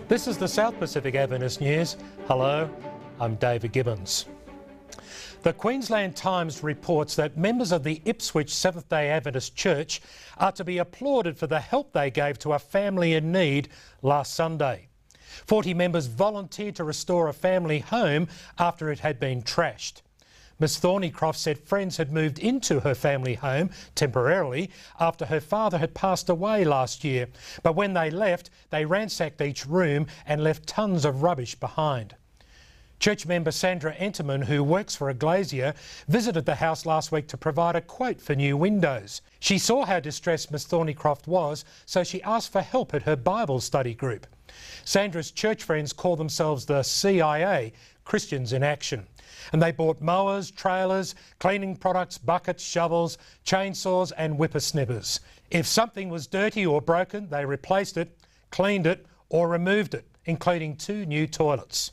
This is the South Pacific Adventist News. Hello, I'm David Gibbons. The Queensland Times reports that members of the Ipswich Seventh-day Adventist Church are to be applauded for the help they gave to a family in need last Sunday. 40 members volunteered to restore a family home after it had been trashed. Miss Thornycroft said friends had moved into her family home temporarily after her father had passed away last year, but when they left, they ransacked each room and left tons of rubbish behind. Church member Sandra Enterman, who works for a glazier, visited the house last week to provide a quote for new windows. She saw how distressed Miss Thornycroft was, so she asked for help at her Bible study group. Sandra's church friends call themselves the CIA, Christians in Action, and they bought mowers, trailers, cleaning products, buckets, shovels, chainsaws and whippersnippers. If something was dirty or broken, they replaced it, cleaned it or removed it, including 2 new toilets.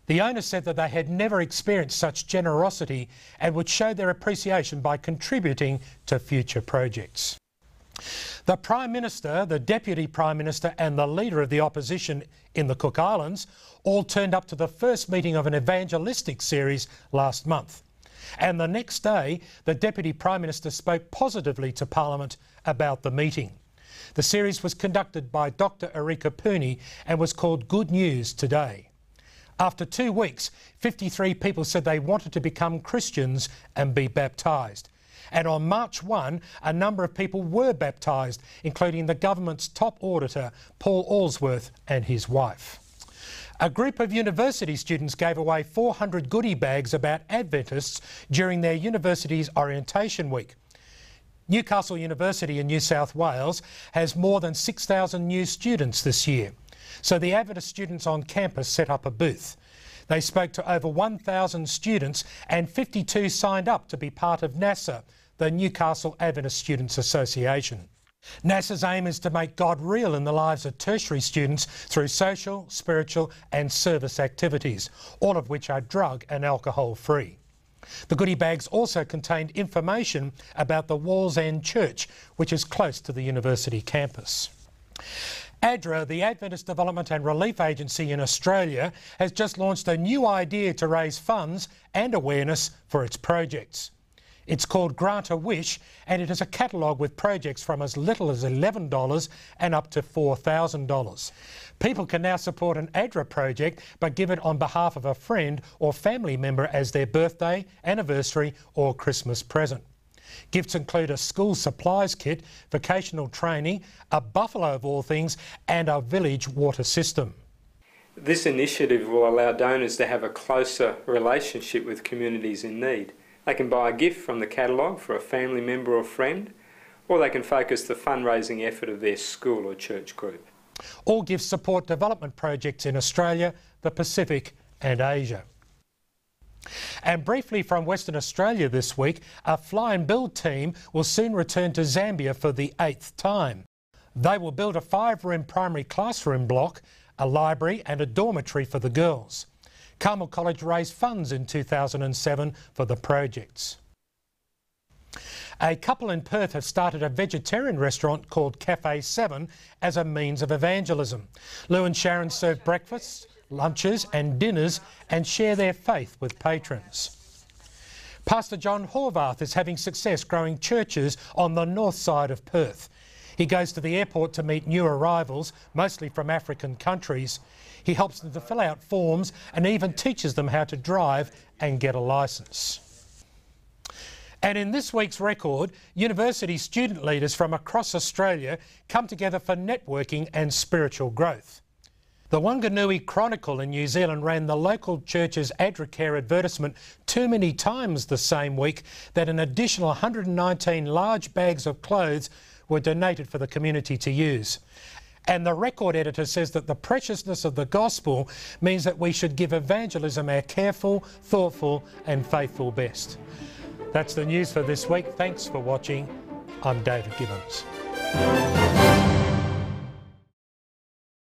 The owner said that they had never experienced such generosity and would show their appreciation by contributing to future projects. The Prime Minister, the Deputy Prime Minister and the Leader of the Opposition in the Cook Islands all turned up to the first meeting of an evangelistic series last month. And the next day, the Deputy Prime Minister spoke positively to Parliament about the meeting. The series was conducted by Dr. Erika Pooney and was called Good News Today. After 2 weeks, 53 people said they wanted to become Christians and be baptised. And on March 1, a number of people were baptised, including the government's top auditor, Paul Allsworth, and his wife. A group of university students gave away 400 goodie bags about Adventists during their university's orientation week. Newcastle University in New South Wales has more than 6,000 new students this year. So the Adventist students on campus set up a booth. They spoke to over 1,000 students and 52 signed up to be part of NASA, the Newcastle Adventist Students Association. NASA's aim is to make God real in the lives of tertiary students through social, spiritual and service activities, all of which are drug and alcohol free. The goodie bags also contained information about the Wall's End Church, which is close to the university campus. ADRA, the Adventist Development and Relief Agency in Australia, has just launched a new idea to raise funds and awareness for its projects. It's called Grant a Wish, and it is a catalogue with projects from as little as $11 and up to $4,000. People can now support an ADRA project but give it on behalf of a friend or family member as their birthday, anniversary or Christmas present. Gifts include a school supplies kit, vocational training, a buffalo of all things and a village water system. This initiative will allow donors to have a closer relationship with communities in need. They can buy a gift from the catalogue for a family member or friend, or they can focus the fundraising effort of their school or church group. All gifts support development projects in Australia, the Pacific and Asia. And briefly from Western Australia this week, a fly and build team will soon return to Zambia for the 8th time. They will build a 5-room primary classroom block, a library and a dormitory for the girls. Carmel College raised funds in 2007 for the projects. A couple in Perth have started a vegetarian restaurant called Café 7 as a means of evangelism. Lou and Sharon serve breakfasts, lunches and dinners and share their faith with patrons. Pastor John Horvath is having success growing churches on the north side of Perth. He goes to the airport to meet new arrivals, mostly from African countries. He helps them to fill out forms and even teaches them how to drive and get a licence. And in this week's record, university student leaders from across Australia come together for networking and spiritual growth. The Wanganui Chronicle in New Zealand ran the local church's ADRA advertisement too many times the same week that an additional 119 large bags of clothes were donated for the community to use. And the record editor says that the preciousness of the gospel means that we should give evangelism our careful, thoughtful and faithful best. That's the news for this week. Thanks for watching. I'm David Gibbons.